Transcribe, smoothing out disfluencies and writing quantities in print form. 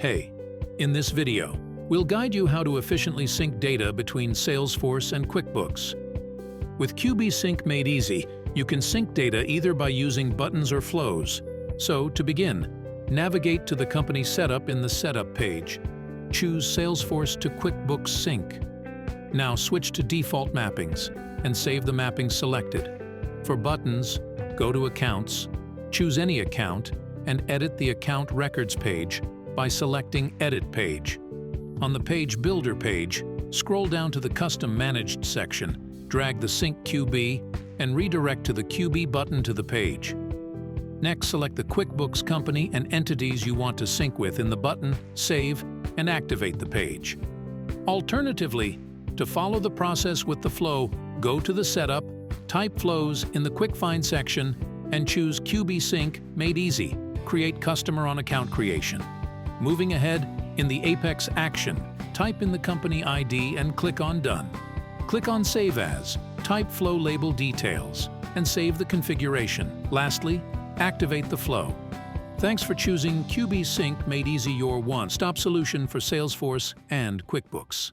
Hey, in this video, we'll guide you how to efficiently sync data between Salesforce and QuickBooks. With QBSync made easy, you can sync data either by using buttons or flows. So, to begin, navigate to the company setup in the Setup page. Choose Salesforce to QuickBooks Sync. Now switch to Default Mappings and save the mapping selected. For buttons, go to Accounts, choose any account, and edit the Account Records page by selecting Edit Page. On the Page Builder page, scroll down to the Custom Managed section, drag the Sync QB, and redirect to the QB button to the page. Next, select the QuickBooks company and entities you want to sync with in the button, save, and activate the page. Alternatively, to follow the process with the flow, go to the Setup, type Flows in the Quick Find section, and choose QBSync Made Easy, Create Customer on Account Creation. Moving ahead, in the Apex Action, type in the company ID and click on Done. Click on Save As, type Flow Label Details, and save the configuration. Lastly, activate the flow. Thanks for choosing QBSync Made Easy, your one-stop solution for Salesforce and QuickBooks.